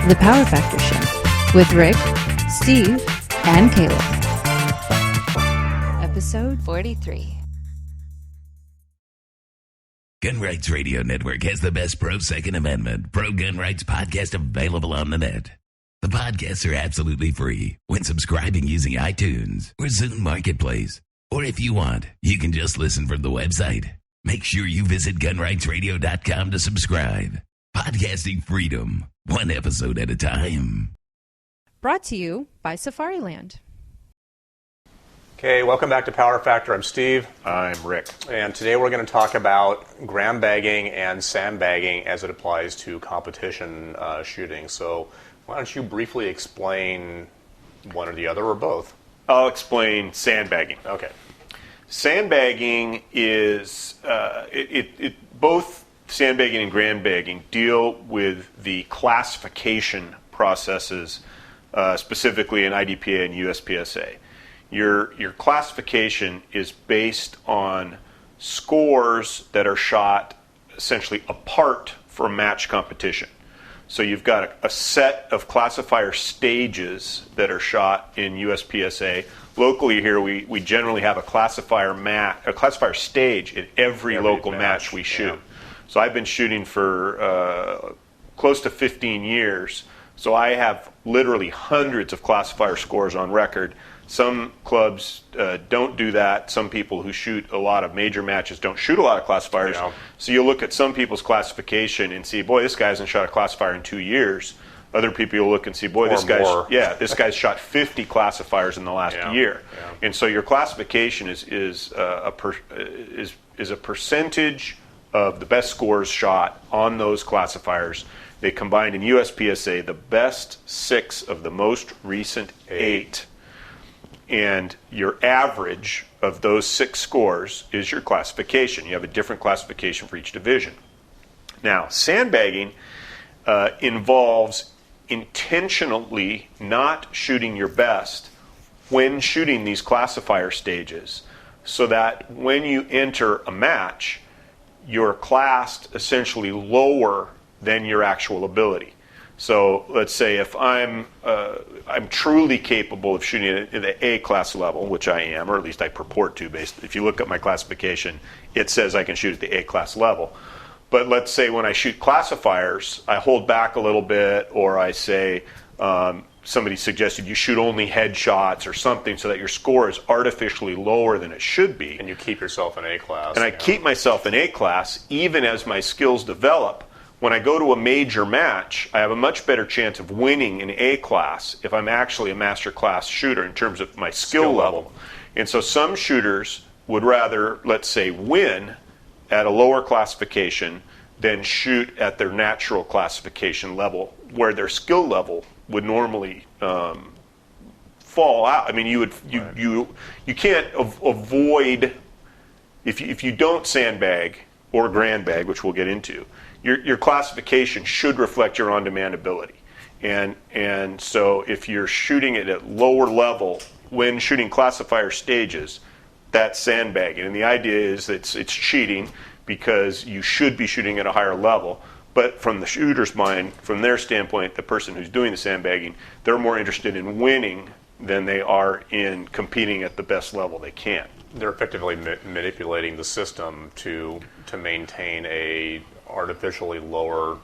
The Power Factor Show with Rick, Steve, and Caleb. Episode 43. Gun Rights Radio Network has the best pro-Second Amendment, pro-gun rights podcast available on the net. The podcasts are absolutely free when subscribing using iTunes or Zune Marketplace. Or if you want, you can just listen from the website. Make sure you visit gunrightsradio.com to subscribe. Podcasting freedom, one episode at a time. Brought to you by Safariland. Okay, welcome back to Power Factor. I'm Steve. I'm Rick. And today we're going to talk about gram bagging and sandbagging as it applies to competition shooting. So why don't you briefly explain one or the other or both? I'll explain sandbagging. Okay. Sandbagging is, both sandbagging and gram bagging deal with the classification processes, specifically in IDPA and USPSA. Your classification is based on scores that are shot essentially apart from match competition. So you've got a set of classifier stages that are shot in USPSA. Locally here, we generally have a classifier stage at every local match we shoot. Yeah. So I've been shooting for close to 15 years. So I have literally hundreds of classifier scores on record. Some clubs don't do that. Some people who shoot a lot of major matches don't shoot a lot of classifiers. Yeah. So you look at some people's classification and see, boy, this guy hasn't shot a classifier in 2 years. Other people you'll look and see, boy, this guy's shot 50 classifiers in the last year. Yeah. And so your classification is a percentage of the best scores shot on those classifiers. They combined in USPSA the best 6 of the most recent 8. And your average of those 6 scores is your classification. You have a different classification for each division. Now, sandbagging involves intentionally not shooting your best when shooting these classifier stages, so that when you enter a match, you're classed essentially lower than your actual ability. So let's say if I'm truly capable of shooting at the A class level, which I am, or at least I purport to. If you look at my classification, it says I can shoot at the A class level. But let's say when I shoot classifiers, I hold back a little bit, or I say somebody suggested you shoot only headshots or something, so that your score is artificially lower than it should be. And you keep yourself in A class. And I keep myself in A class even as my skills develop. When I go to a major match, I have a much better chance of winning in A class if I'm actually a master class shooter in terms of my skill level. And so some shooters would rather, let's say, win at a lower classification than shoot at their natural classification level, where their skill level would normally fall out. I mean, you can't avoid, if you don't sandbag or gram bag, which we'll get into, your classification should reflect your on-demand ability. And so if you're shooting it at lower level when shooting classifier stages, that's sandbagging. And the idea is that it's cheating because you should be shooting at a higher level. But from the shooter's mind, from their standpoint, the person who's doing the sandbagging, they're more interested in winning than they are in competing at the best level they can. They're effectively manipulating the system to maintain a artificially lower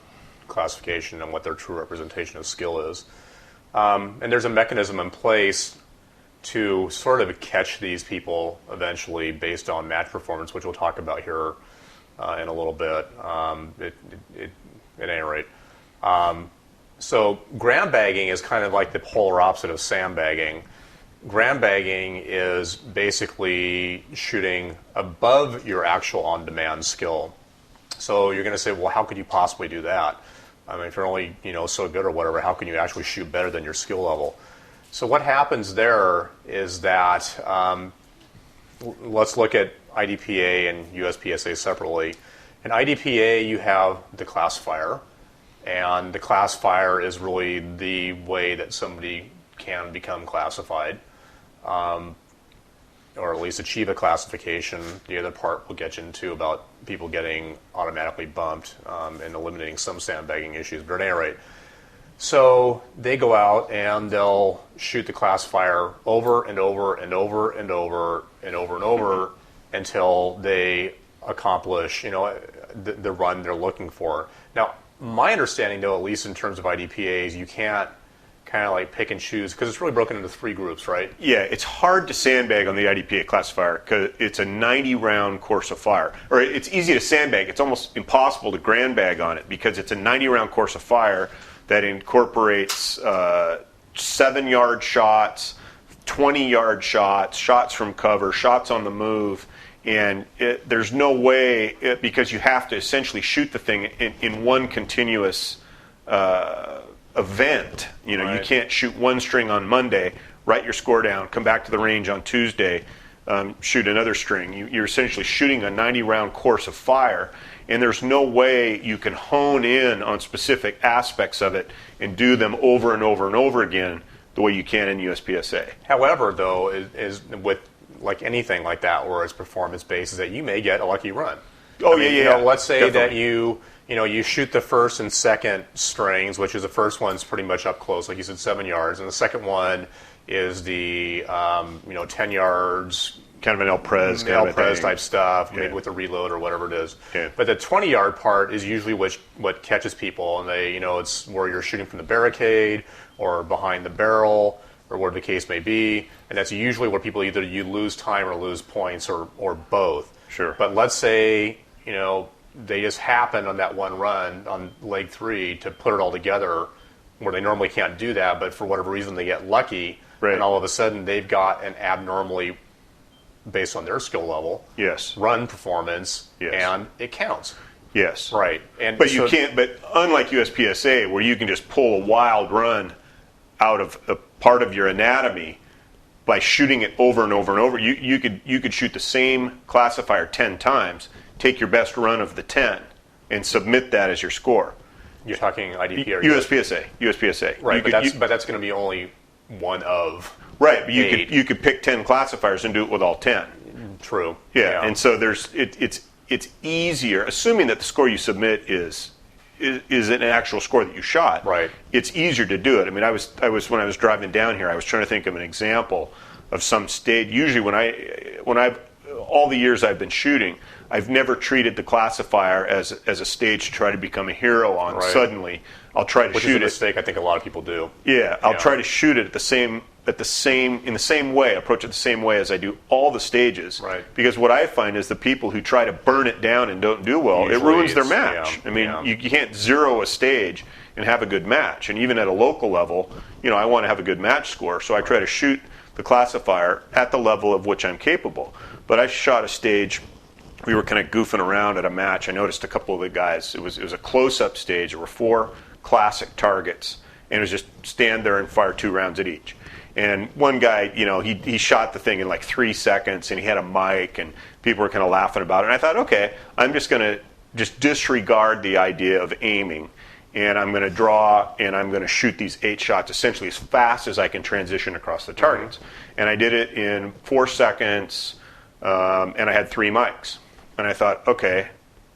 classification than what their true representation of skill is. And there's a mechanism in place to sort of catch these people eventually based on match performance, which we'll talk about here in a little bit, at any rate. So gram bagging is kind of like the polar opposite of sandbagging. Gram bagging is basically shooting above your actual on-demand skill. So you're going to say, well, how could you possibly do that? I mean, if you're only so good or whatever, how can you actually shoot better than your skill level? So what happens there is that let's look at IDPA and USPSA separately. In IDPA, you have the classifier, and the classifier is really the way that somebody can become classified, or at least achieve a classification. The other part we'll get into about people getting automatically bumped and eliminating some sandbagging issues. But at any rate, So they go out and they'll shoot the classifier over and over and over and over and over and over until they accomplish, the run they're looking for. Now, my understanding, though, at least in terms of IDPAs, you can't kind of like pick and choose because it's really broken into 3 groups, right? Yeah, it's hard to sandbag on the IDPA classifier because it's a 90-round course of fire. Or it's easy to sandbag. It's almost impossible to grandbag on it because it's a 90-round course of fire that incorporates 7-yard shots, 20-yard shots, shots from cover, shots on the move. And there's no way, because you have to essentially shoot the thing in one continuous event. You can't shoot one string on Monday, write your score down, come back to the range on Tuesday, shoot another string. You're essentially shooting a 90-round course of fire, and there's no way you can hone in on specific aspects of it and do them over and over and over again the way you can in USPSA. However, though, is with like anything like that where it's performance-based, is that you may get a lucky run. Let's say definitely. that you shoot the first and second strings, which is the first one's pretty much up close, like you said, 7 yards, and the second one is the 10 yards, kind of an El Prez type stuff, maybe with a reload or whatever it is. Yeah. But the 20-yard part is usually what catches people, and it's where you're shooting from the barricade or behind the barrel or whatever the case may be, and that's usually where people either you lose time or lose points or both. Sure. But let's say they just happen on that one run on leg 3 to put it all together where they normally can't do that, but for whatever reason they get lucky, right. And all of a sudden they've got an abnormally, based on their skill level, yes, run performance, yes, and it counts. Yes. Right. But you can't, but unlike USPSA where you can just pull a wild run out of a part of your anatomy by shooting it over and over and over, you could shoot the same classifier 10 times, take your best run of the 10, and submit that as your score. You're talking IDP or USPSA. Right, but that's going to be only one of right. But 8. you could pick 10 classifiers and do it with all 10. True. Yeah. And so it's easier, assuming that the score you submit is an actual score that you shot. Right. It's easier to do it. I mean, I was when I was driving down here, I was trying to think of an example of some stage. Usually, when I've all the years I've been shooting, I've never treated the classifier as a stage to try to become a hero on. Right. Suddenly, I'll try to Which shoot is a mistake I think a lot of people do. Yeah, I'll try to shoot it in the same way, approach it the same way as I do all the stages. Right. Because what I find is the people who try to burn it down and don't do well, it ruins their match. Yeah, I mean, you can't zero a stage and have a good match. And even at a local level, I want to have a good match score, so I try to shoot the classifier at the level of which I'm capable. But I shot a stage. We were kind of goofing around at a match. I noticed a couple of the guys. It was a close-up stage. There were 4 classic targets, and it was just stand there and fire 2 rounds at each. And one guy, he shot the thing in like 3 seconds, and he had a mic, and people were kind of laughing about it. And I thought, okay, I'm just going to just disregard the idea of aiming, and I'm going to draw, and I'm going to shoot these 8 shots essentially as fast as I can transition across the targets. And I did it in 4 seconds, and I had 3 mics. And I thought, okay,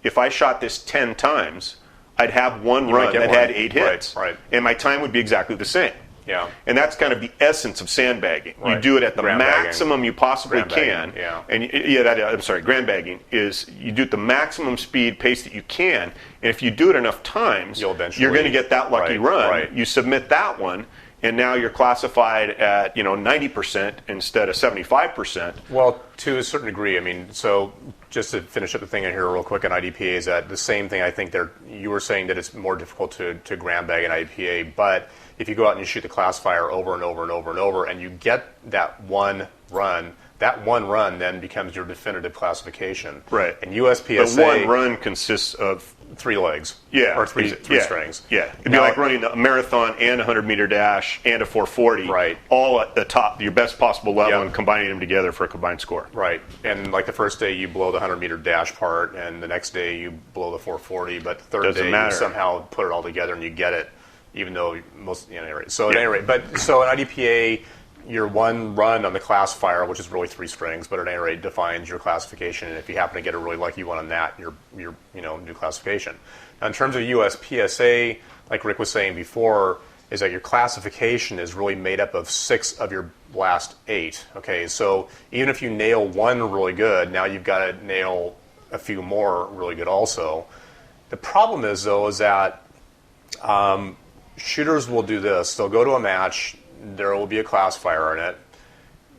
if I shot this 10 times, I'd have one run that had 8 hits. Right. And my time would be exactly the same. Yeah. And that's kind of the essence of sandbagging. Right. You do it at the Grandbagging. maximum you possibly can. Yeah. And grandbagging is you do it the maximum speed, pace that you can. And if you do it enough times, you're going to get that lucky run. Right. You submit that one, and now you're classified at 90% instead of 75%. Well, to a certain degree. I mean, so just to finish up the thing in here real quick on IDPA is that the same thing. I think you were saying that it's more difficult to grandbag an IDPA, but if you go out and you shoot the classifier over and over and over and over, and you get that one run then becomes your definitive classification. Right. And USPSA, the one run consists of 3 legs. Yeah. Or three strings. Yeah. It'd be like running a marathon and a 100-meter dash and a 440. Right. All at the top, your best possible level, and combining them together for a combined score. Right. And like the first day you blow the 100-meter dash part, and the next day you blow the 440, but the third day you somehow put it all together and you get it, even though most, at any rate. So at any rate, so an IDPA, your one run on the classifier, which is really 3 strings, but at any rate defines your classification. And if you happen to get a really lucky one on that, your new classification. Now, in terms of USPSA, like Rick was saying before, is that your classification is really made up of 6 of your last 8. Okay, so even if you nail one really good, now you've got to nail a few more really good also. The problem is, though, is that shooters will do this. They'll go to a match, there will be a classifier in it.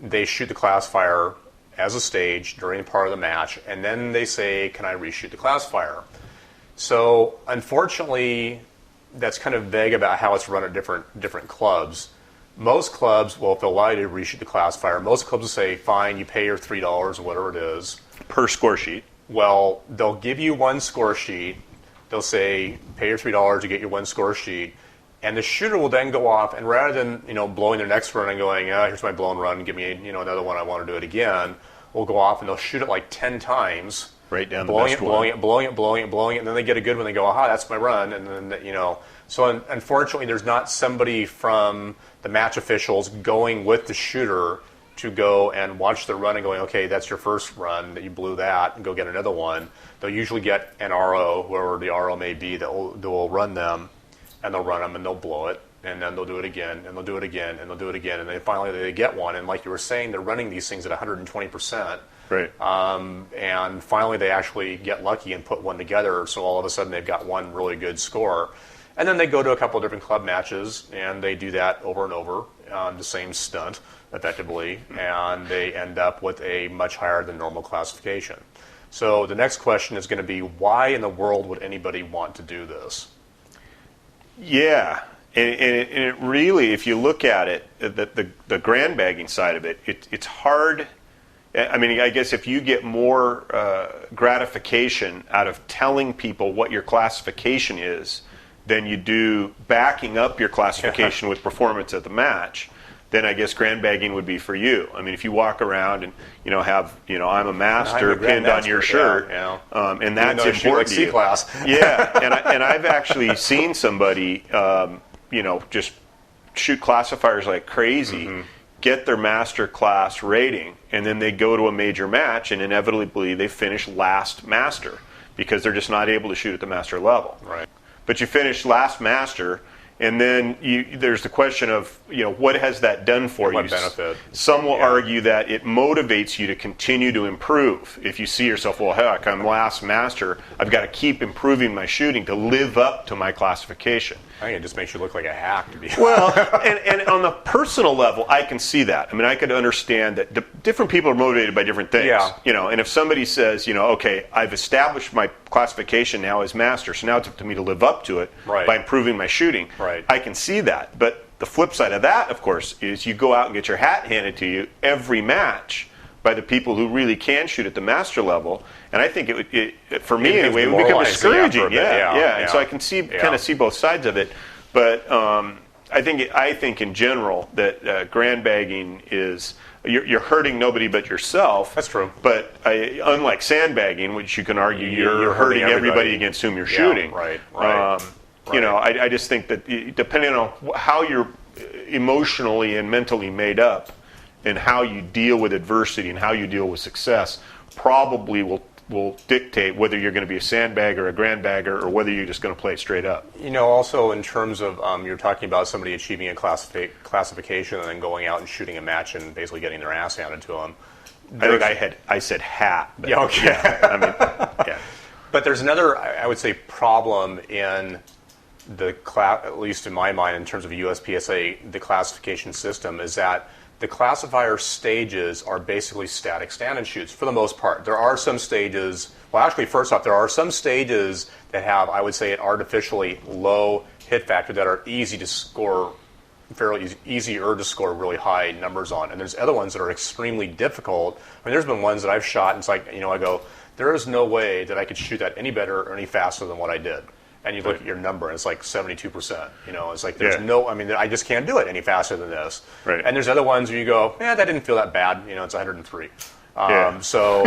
They shoot the classifier as a stage during part of the match, and then they say, can I reshoot the classifier? So unfortunately, that's kind of vague about how it's run at different clubs. Most clubs, well, if they'll allow you to reshoot the classifier, most clubs will say, fine, you pay your $3 or whatever it is. Per score sheet. Well, they'll give you one score sheet. They'll say, pay your $3 to get your one score sheet. And the shooter will then go off, and rather than blowing their next run and going, here's my blown run, give me another one, I want to do it again, will go off and they'll shoot it like 10 times. Right down blowing the best it, blowing it, and then they get a good one. They go, aha, that's my run, and then So unfortunately, there's not somebody from the match officials going with the shooter to go and watch the run and going, okay, that's your first run that you blew that, and go get another one. They'll usually get an RO, whoever the RO may be, that will run them, and they'll run them and they'll blow it, and then they'll do it again, and they'll do it again, and they'll do it again, and then finally they get one. And like you were saying, they're running these things at 120%. Right. And finally they actually get lucky and put one together, so all of a sudden they've got one really good score. And then they go to a couple of different club matches, and they do that over and over, the same stunt, effectively, and they end up with a much higher than normal classification. So the next question is going to be, why in the world would anybody want to do this? Yeah. And it really, if you look at it, the grand bagging side of it, it's hard. I mean, I guess if you get more gratification out of telling people what your classification is than you do backing up your classification with performance at the match, then I guess grand bagging would be for you. I mean, if you walk around and have I'm a master pinned on your shirt, and that's important to you. C-class. Yeah, and I've actually seen somebody just shoot classifiers like crazy. Mm-hmm. Get their master class rating, and then they go to a major match, and inevitably they finish last master because they're just not able to shoot at the master level. Right. But you finish last master, and then there's the question of what has that done for you? What benefit? Some will argue that it motivates you to continue to improve. If you see yourself, well, heck, I'm last master, I've got to keep improving my shooting to live up to my classification. I think it just makes you look like a hack, to be well, and on the personal level, I can see that. I mean, I could understand that different people are motivated by different things. Yeah. And if somebody says, okay, I've established my classification now as master, so now it's up to me to live up to it by improving my shooting. Right. I can see that. But the flip side of that, of course, is you go out and get your hat handed to you every match by the people who really can shoot at the master level, and I think for me anyway, it would become discouraging. Yeah. And so I can kind of see both sides of it, but I think in general that grand bagging is you're hurting nobody but yourself. That's true. But unlike sandbagging, which you can argue you're hurting everybody against whom you're shooting. Right. I just think that depending on how you're emotionally and mentally made up, and how you deal with adversity and how you deal with success probably will dictate whether you're going to be a sandbagger or a grand bagger or whether you're just going to play it straight up. Also in terms of you're talking about somebody achieving a classification and then going out and shooting a match and basically getting their ass handed to them. I said hat. But okay. Yeah. But there's another, I would say, problem in at least in my mind, in terms of USPSA, the classification system, is that the classifier stages are basically static stand-and shoots for the most part. There are some stages, first off, there are some stages that have, I would say, an artificially low hit factor that are easy to score, fairly easier to score really high numbers on. And there's other ones that are extremely difficult. I mean, there's been ones that I've shot, and it's like, I go, there is no way that I could shoot that any better or any faster than what I did. And you look at your number, and it's like 72%. It's like I just can't do it any faster than this. Right. And there's other ones where you go, that didn't feel that bad. It's 103. So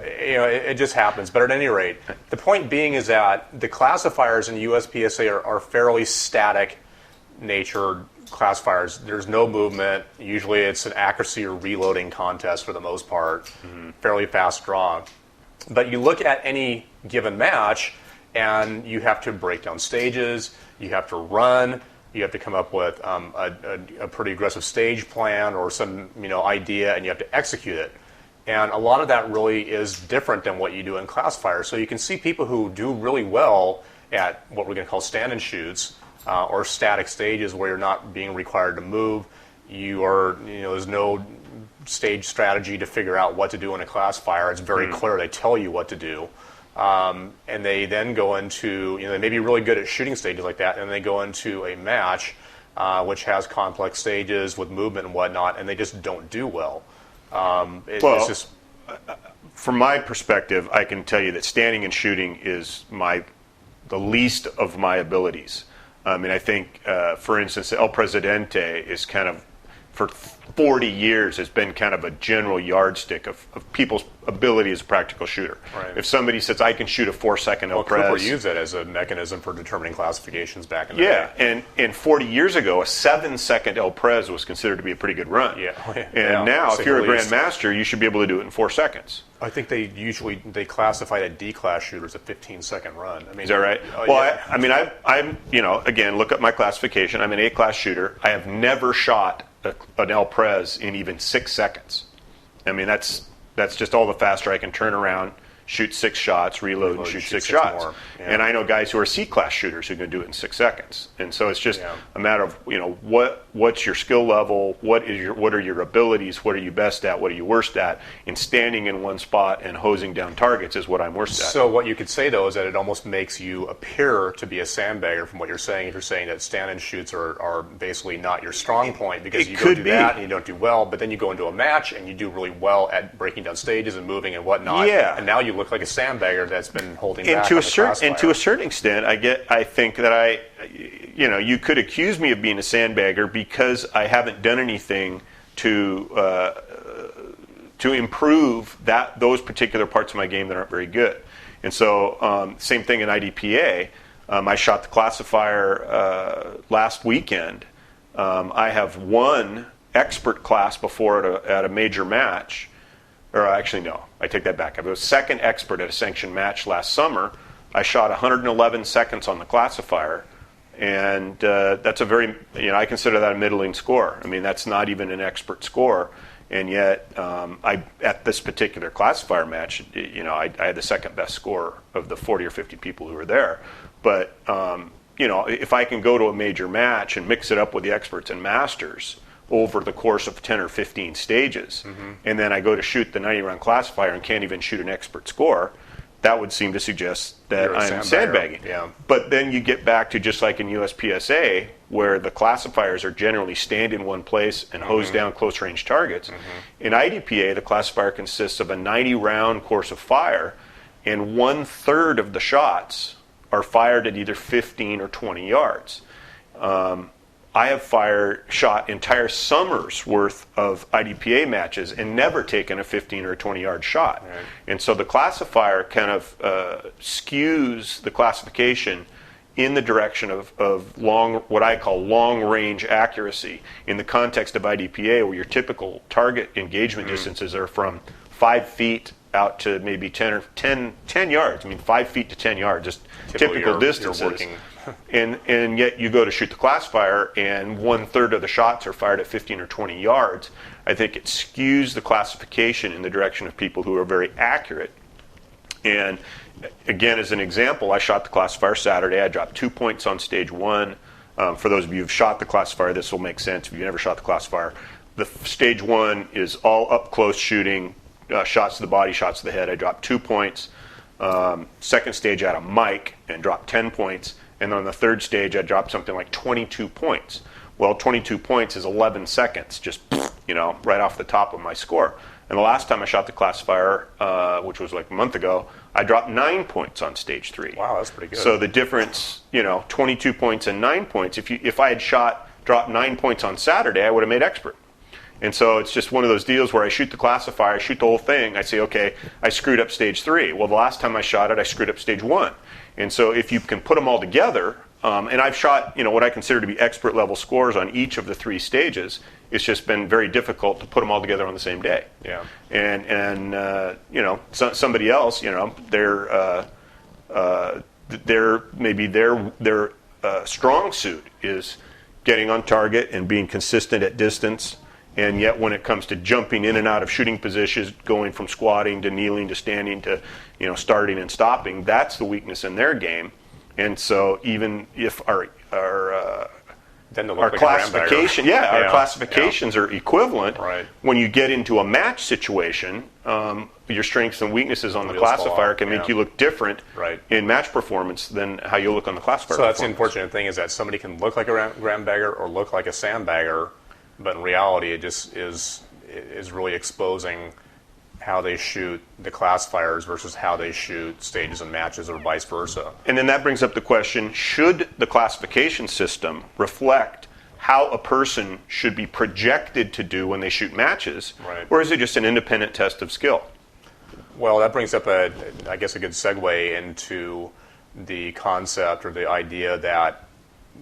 it just happens. But at any rate, the point being is that the classifiers in USPSA are fairly static nature classifiers. There's no movement. Usually it's an accuracy or reloading contest for the most part. Fairly fast draw. But you look at any given match, and you have to break down stages, you have to run, You have to come up with a pretty aggressive stage plan or some idea, and you have to execute it. And a lot of that really is different than what you do in Classifier. So you can see people who do really well at what we're going to call stand and shoots or static stages where you're not being required to move. There's no stage strategy to figure out what to do in a Classifier. It's very clear. They tell you what to do. And they then go into, they may be really good at shooting stages like that, and they go into a match which has complex stages with movement and whatnot, and they just don't do well. It's just... From my perspective, I can tell you that standing and shooting is the least of my abilities. I think, for instance, El Presidente is kind of, for 40 years, has been kind of a general yardstick of people's ability as a practical shooter. Right. If somebody says, I can shoot a 4-second El Pres... Cooper used it as a mechanism for determining classifications back in the day. Yeah, and 40 years ago, a 7-second El Pres was considered to be a pretty good run. Yeah. And now, if you're a Grandmaster, you should be able to do it in 4 seconds. I think they classified a D-class shooter as a 15-second run. Is that right? I'm again, look up my classification. I'm an A-class shooter. I have never shot an El Pres in even 6 seconds. That's just all the faster I can turn around, shoot 6 shots, reload and shoot 6 shots. More. Yeah. And I know guys who are C-class shooters who can do it in 6 seconds. And so it's just a matter of what's your skill level, what are your abilities, what are you best at, what are you worst at, and standing in one spot and hosing down targets is what I'm worst at. So what you could say though is that it almost makes you appear to be a sandbagger from what you're saying. If you're saying that stand and shoots are basically not your strong point because you don't do that and you don't do well, but then you go into a match and you do really well at breaking down stages and moving and whatnot. Yeah. And now you look like a sandbagger that's been holding back. And to a certain extent, I think that you could accuse me of being a sandbagger because I haven't done anything to improve those particular parts of my game that aren't very good. And so, same thing in IDPA. I shot the Classifier last weekend. I have won expert class before at a major match. Or actually, no, I take that back. I was second expert at a sanctioned match last summer. I shot 111 seconds on the Classifier, and that's a very, I consider that a middling score. That's not even an expert score, and yet at this particular Classifier match, I had the second best score of the 40 or 50 people who were there. But if I can go to a major match and mix it up with the experts and masters over the course of 10 or 15 stages, and then I go to shoot the 90-round Classifier and can't even shoot an expert score, that would seem to suggest that I'm sandbagging. Yeah. But then you get back to just like in USPSA, where the Classifiers are generally stand in one place and hose down close-range targets. In IDPA, the Classifier consists of a 90-round course of fire, and 1/3 of the shots are fired at either 15 or 20 yards. I have shot entire summers worth of IDPA matches and never taken a 15 or 20 yard shot. Right. And so the Classifier kind of skews the classification in the direction of what I call long range accuracy in the context of IDPA, where your typical target engagement distances are from 5 feet out to maybe 10 yards. 5 feet to 10 yards, just typical distances. And yet you go to shoot the Classifier and 1/3 of the shots are fired at 15 or 20 yards. I think it skews the classification in the direction of people who are very accurate. And again, as an example, I shot the Classifier Saturday. I dropped 2 points on stage 1. For those of you who've shot the Classifier, this will make sense. If you've never shot the Classifier, the stage 1 is all up close shooting, shots to the body, shots to the head. I dropped 2 points. Second stage, I had a mic and dropped 10 points. And on the third stage, I dropped something like 22 points. Well, 22 points is 11 seconds, just, right off the top of my score. And the last time I shot the Classifier, which was like a month ago, I dropped 9 points on stage 3. Wow, that's pretty good. So the difference, 22 points and 9 points, if I had dropped 9 points on Saturday, I would have made expert. And so it's just one of those deals where I shoot the Classifier, I shoot the whole thing, I say, okay, I screwed up stage 3. Well, the last time I shot it, I screwed up stage 1. And so if you can put them all together, and I've shot, what I consider to be expert level scores on each of the 3 stages, it's just been very difficult to put them all together on the same day. Yeah. And somebody else, their strong suit is getting on target and being consistent at distance. And yet when it comes to jumping in and out of shooting positions, going from squatting to kneeling to standing to, starting and stopping, that's the weakness in their game. And so even if our Then they'll look our like a classification, grandbagger. our classifications are equivalent. Right. When you get into a match situation, your strengths and weaknesses on the Wheels fall classifier off, can make yeah. you look different Right. in match performance than how you look on the classifier. So that's the performance. unfortunate thing, is that somebody can look like a grandbagger or look like a sandbagger, but in reality, it just is really exposing how they shoot the classifiers versus how they shoot stages and matches, or vice versa. And then that brings up the question, should the classification system reflect how a person should be projected to do when they shoot matches, Right. or is it just an independent test of skill? Well, that brings up I guess a good segue into the concept or the idea that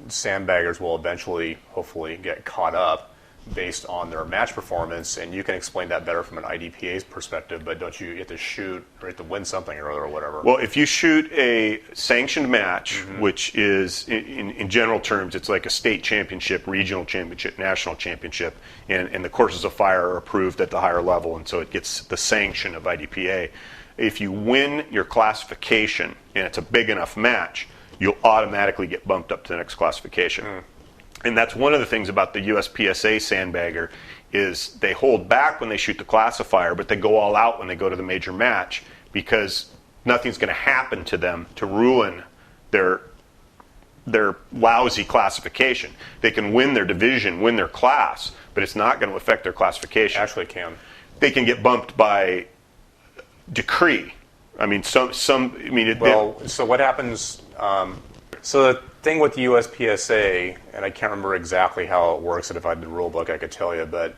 sandbaggers will eventually, hopefully, get caught up based on their match performance, and you can explain that better from an IDPA's perspective, but don't you have to shoot or you have to win something or other or whatever? Well, if you shoot a sanctioned match, which is, in general terms, it's like a state championship, regional championship, national championship, and the courses of fire are approved at the higher level, and so it gets the sanction of IDPA. If you win your classification and it's a big enough match, you'll automatically get bumped up to the next classification. And that's one of the things about the USPSA sandbagger, is they hold back when they shoot the classifier, but they go all out when they go to the major match, because nothing's going to happen to them to ruin their lousy classification. They can win their division, win their class, but it's not going to affect their classification. Actually, it can. They can get bumped by decree. I mean, so what happens? So the thing with the USPSA, and I can't remember exactly how it works, and if I had the rule book, I could tell you, but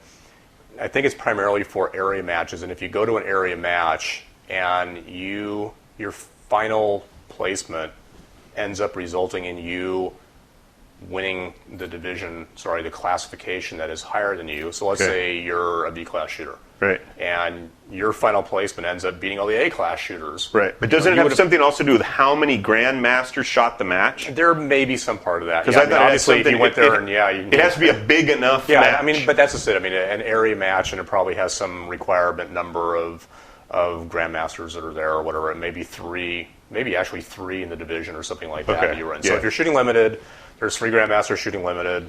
I think it's primarily for area matches. And if you go to an area match and your final placement ends up resulting in you winning the classification that is higher than you. So let's say you're a B-class shooter. Right. And your final placement ends up beating all the A-class shooters. Right. But doesn't it have something also to do with how many grandmasters shot the match? There may be some part of that. Because obviously, if you went there it has to be a big enough match. I mean, but that's just it. I mean, an area match, and it probably has some requirement number of grandmasters that are there, or whatever. It may be three in the division or something like that that you're in. So if you're shooting limited, there's 3 grandmasters shooting limited,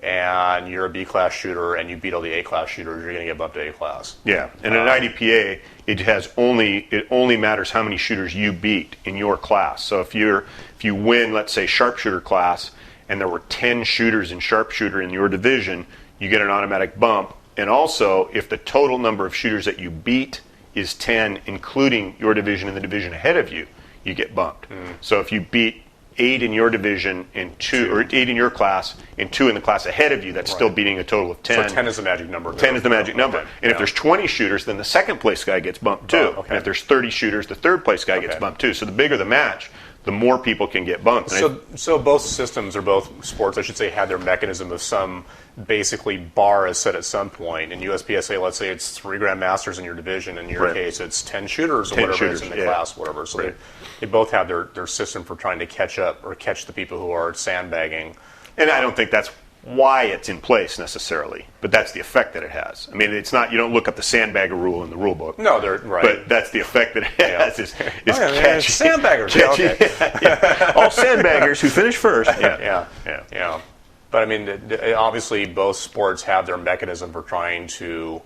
and you're a B-class shooter and you beat all the A-class shooters, you're going to get bumped to A-class. Yeah, and in an IDPA, it only matters how many shooters you beat in your class. So if you win, let's say, sharpshooter class, and there were 10 shooters in sharpshooter in your division, you get an automatic bump. And also, if the total number of shooters that you beat is 10, including your division and the division ahead of you, you get bumped. So if you beat 8 in your division and 2, or 8 in your class and 2 in the class ahead of you, that's still beating a total of 10. So 10 is the magic number. 10 is the magic number. Okay. And if there's 20 shooters, then the second place guy gets bumped too. Okay. And if there's 30 shooters, the third place guy gets bumped too. So the bigger the match, the more people can get bumped. So both systems, or both sports, I should say, had their mechanism of some basically bar is set at some point. In USPSA, let's say it's 3 grandmasters in your division. In your case, it's 10 shooters or 10 whatever shooters, it is in the class, whatever. So they both have their system for trying to catch up or catch the people who are sandbagging. And I don't think that's why it's in place necessarily, but that's the effect that it has. I mean, it's not, you don't look up the sandbagger rule in the rule book. No, they're right. But that's the effect that it has, is catching. Sandbaggers. All sandbaggers who finish first. Yeah. But I mean, obviously, both sports have their mechanism for trying to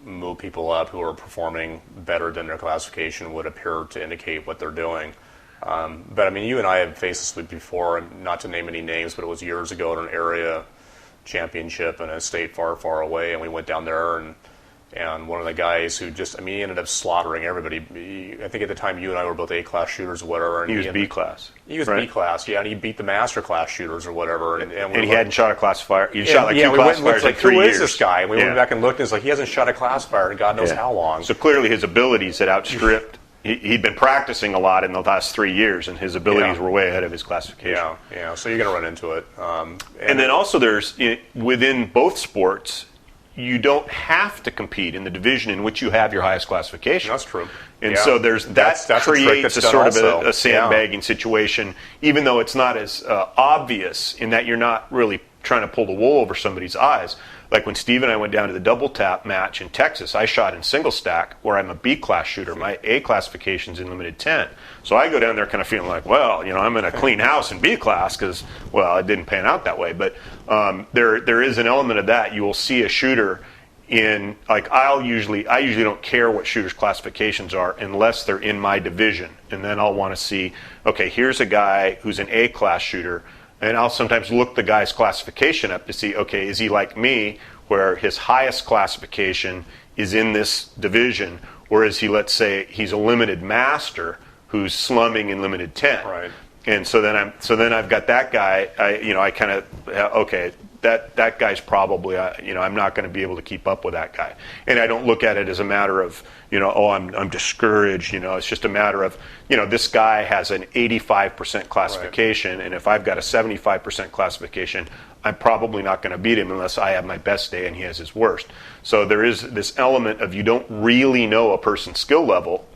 move people up who are performing better than their classification would appear to indicate what they're doing. But I mean, you and I have faced this before, and not to name any names, but it was years ago at an area championship in a state far, far away, and we went down there, and one of the guys who he ended up slaughtering everybody. I think at the time you and I were both A-class shooters or whatever. And he was B-class. He was B-class, and he beat the master class shooters or whatever. And he hadn't shot a classifier. He shot like 2 classifiers in 3 years. Who is this guy? And we went back and looked, and it's like, he hasn't shot a classifier in God knows how long. So clearly his abilities had outstripped. He'd been practicing a lot in the last 3 years, and his abilities were way ahead of his classification. Yeah. So you're going to run into it. And then also there's, within both sports, you don't have to compete in the division in which you have your highest classification. That's true. And so there's that creates a sort of a sandbagging situation, even though it's not as obvious in that you're not really trying to pull the wool over somebody's eyes. Like when Steve and I went down to the double tap match in Texas, I shot in single stack where I'm a B class shooter. My A classification's in limited 10. So I go down there kind of feeling like, well, I'm in a clean house in B class because, well, it didn't pan out that way. But there is an element of that. You will see a shooter in, like, I usually don't care what shooters' classifications are unless they're in my division. And then I'll want to see, okay, here's a guy who's an A class shooter. And I'll sometimes look the guy's classification up to see, okay, is he like me, where his highest classification is in this division, or is he, let's say, he's a limited master who's slumming in limited 10. Right. And so then I've got that guy. I kind of, okay, that guy's probably, I'm not going to be able to keep up with that guy. And I don't look at it as a matter of, I'm discouraged. It's just a matter of, this guy has an 85% classification, right. And if I've got a 75% classification, I'm probably not going to beat him unless I have my best day and he has his worst. So there is this element of you don't really know a person's skill level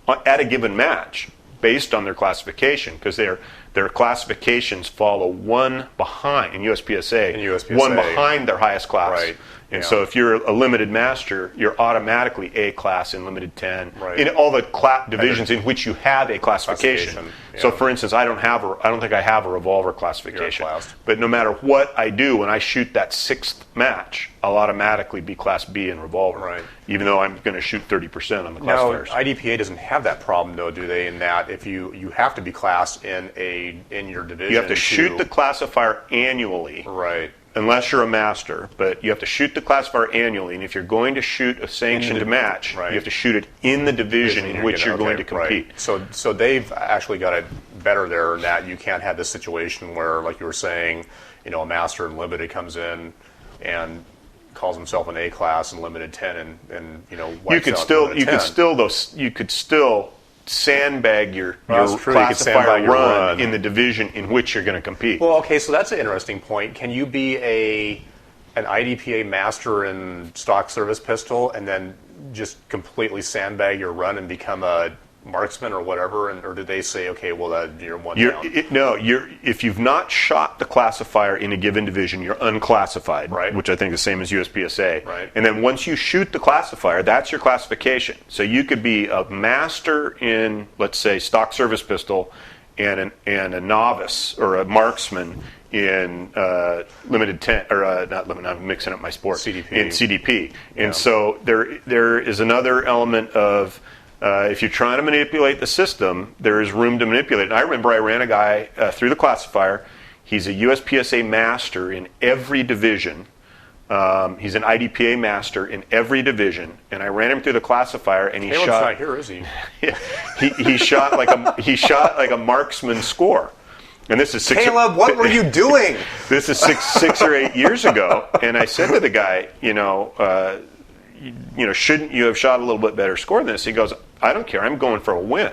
at a given match based on their classification, because their classifications follow one behind in USPSA, one behind their highest class. Right. And so if you're a limited master, you're automatically A class in limited 10 right. in all the divisions in which you have a classification. Yeah. So for instance, I don't think I have a revolver classification. But no matter what I do, when I shoot that 6th match, I'll automatically be class B in revolver. Right. Even though I'm going to shoot 30% on the Now, classifiers. IDPA doesn't have that problem, though, do they? In that, if you have to be classed in your division, you have to shoot the classifier annually, right? Unless you're a master, but you have to shoot the classifier annually. And if you're going to shoot a sanctioned match, right. You have to shoot it in the division in which you're going to compete. Right. So they've actually got it better there in that you can't have this situation where, like you were saying, a master in limited comes in and calls himself an A class in limited 10 and you could still sandbag your classifier run in the division in which you're going to compete. Well, okay, so that's an interesting point. Can you be an IDPA master in stock service pistol and then just completely sandbag your run and become a marksman or whatever, or did they say, okay, well, you're one down? If you've not shot the classifier in a given division, you're unclassified, right. Which I think is the same as USPSA. Right. And then once you shoot the classifier, that's your classification. So you could be a master in, let's say, stock service pistol and a novice or a marksman in limited 10, or not limited, I'm mixing up my sport. CDP. In CDP. And so there is another element of, if you're trying to manipulate the system, there is room to manipulate. And I remember I ran a guy through the classifier. He's a USPSA master in every division. He's an IDPA master in every division. And I ran him through the classifier, and Caleb's shot. Not here, is he? he shot like a marksman score. And this is Caleb, what were you doing? This is six or 8 years ago. And I said to the guy, shouldn't you have shot a little bit better score than this? He goes, I don't care. I'm going for a win.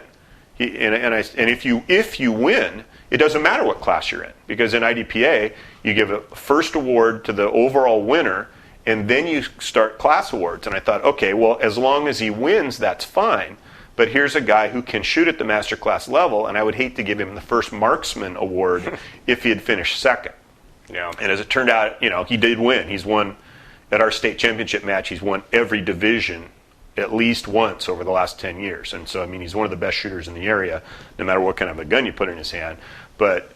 And if you win, it doesn't matter what class you're in, because in IDPA you give a first award to the overall winner, and then you start class awards. And I thought, okay, well, as long as he wins, that's fine. But here's a guy who can shoot at the master class level, and I would hate to give him the first marksman award if he had finished second. Yeah. And as it turned out, he did win. He's won. At our state championship match, he's won every division at least once over the last 10 years. And so, he's one of the best shooters in the area, no matter what kind of a gun you put in his hand. But,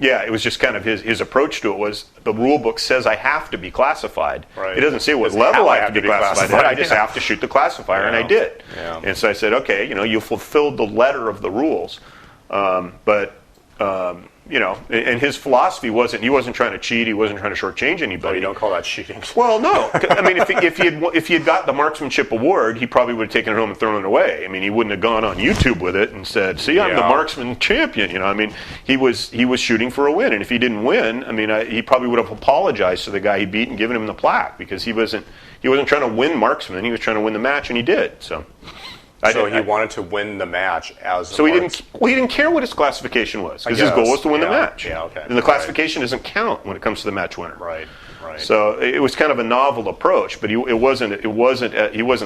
it was just kind of his approach to it was, the rule book says I have to be classified. Right. It doesn't say what level I have to be classified. I just have to shoot the classifier, and I did. Yeah. And so I said, okay, you fulfilled the letter of the rules. And his philosophy wasn't, he wasn't trying to cheat, he wasn't trying to shortchange anybody. You don't call that cheating. Well, no. If he had got the marksmanship award, he probably would have taken it home and thrown it away. He wouldn't have gone on YouTube with it and said, see, I'm the marksman champion. He was shooting for a win. And if he didn't win, he probably would have apologized to the guy he beat and given him the plaque, because he wasn't trying to win marksman, he was trying to win the match, and he did. So he wanted to win the match he didn't care what his classification was, because his goal was to win the match. Yeah, okay. And the classification doesn't count when it comes to the match winner. Right. So it was kind of a novel approach, but he wasn't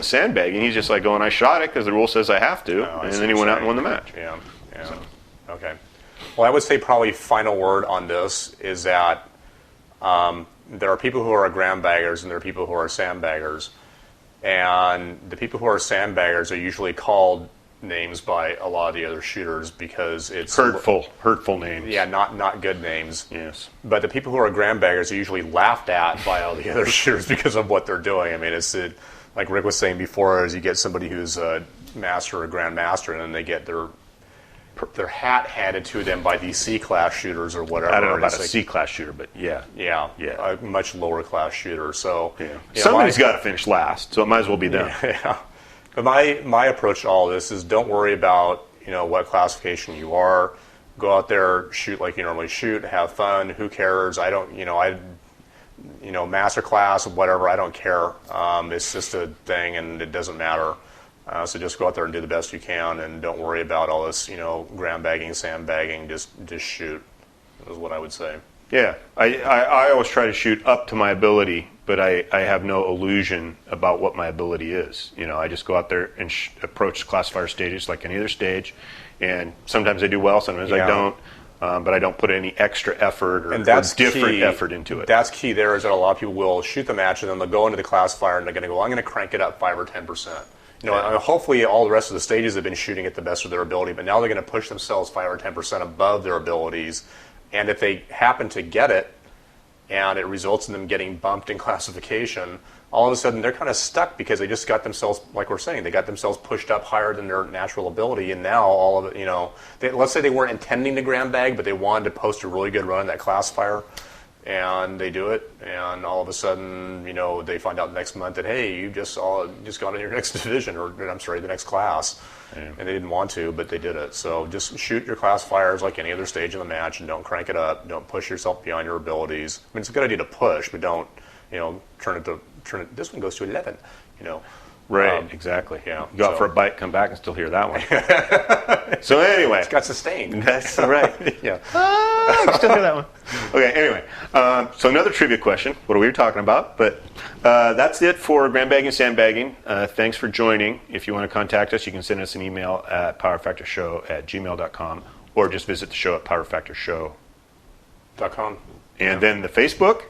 sandbagging. He's just like going, I shot it because the rule says I have to, and then he went out and won the match. Yeah. Okay. Well, I would say probably final word on this is that There are people who are gram baggers and there are people who are sandbaggers. And the people who are sandbaggers are usually called names by a lot of the other shooters because it's hurtful names. Yeah, not good names. Yes. But the people who are gram baggers are usually laughed at by all the other shooters because of what they're doing. I mean, it's like Rick was saying before, is you get somebody who's a master or a grandmaster, and then they get their hat handed to them by these C-class shooters or whatever. I don't know about a C-class shooter, but yeah, a much lower class shooter. So somebody's got to finish last, so it might as well be them. Yeah. But my approach to all this is don't worry about what classification you are. Go out there, shoot like you normally shoot, have fun. Who cares? I don't master class, whatever. I don't care. It's just a thing, and it doesn't matter. So just go out there and do the best you can, and don't worry about all this gram bagging, sandbagging. Just shoot. Is what I would say. Yeah, I always try to shoot up to my ability, but I have no illusion about what my ability is. I just go out there and approach classifier stages like any other stage, and sometimes I do well, sometimes I don't, but I don't put any extra effort or different effort into it. That's key there, is that a lot of people will shoot the match, and then they'll go into the classifier, and they're going to go, I'm going to crank it up 5 or 10%. Hopefully all the rest of the stages have been shooting at the best of their ability, but now they're going to push themselves 5 or 10% above their abilities. And if they happen to get it, and it results in them getting bumped in classification, all of a sudden they're kind of stuck because they just got themselves, like we're saying, they got themselves pushed up higher than their natural ability, and now all of it, let's say they weren't intending to gram bag, but they wanted to post a really good run in that classifier, and they do it, and all of a sudden, they find out next month that, hey, you just got in your next division, or I'm sorry, the next class. Yeah. And they didn't want to, but they did it. So just shoot your classifiers like any other stage in the match, and don't crank it up. Don't push yourself beyond your abilities. I mean, it's a good idea to push, but don't, turn it. This one goes to 11. Right, exactly. Yeah. Go out for a bite, come back, and still hear that one. So anyway, it's got sustained. That's right. Yeah. I can still hear that one. Okay. Anyway, so another trivia question. What are we talking about? But that's it for gram bagging and sandbagging. Thanks for joining. If you want to contact us, you can send us an email at powerfactorshow@gmail.com, or just visit the show at powerfactorshow.com. And then the Facebook.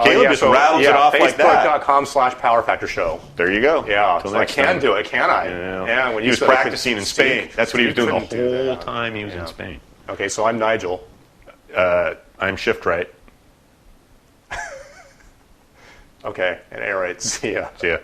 Caleb just rattles it off like that. Facebook.com/powerfactorshow. There you go. Yeah, so I can do it, can I? Yeah. When he was practicing in Spain. That's what he was doing the whole time he was in Spain. Okay, so I'm Nigel. I'm Shift Right. Okay, and all right, see ya. See ya.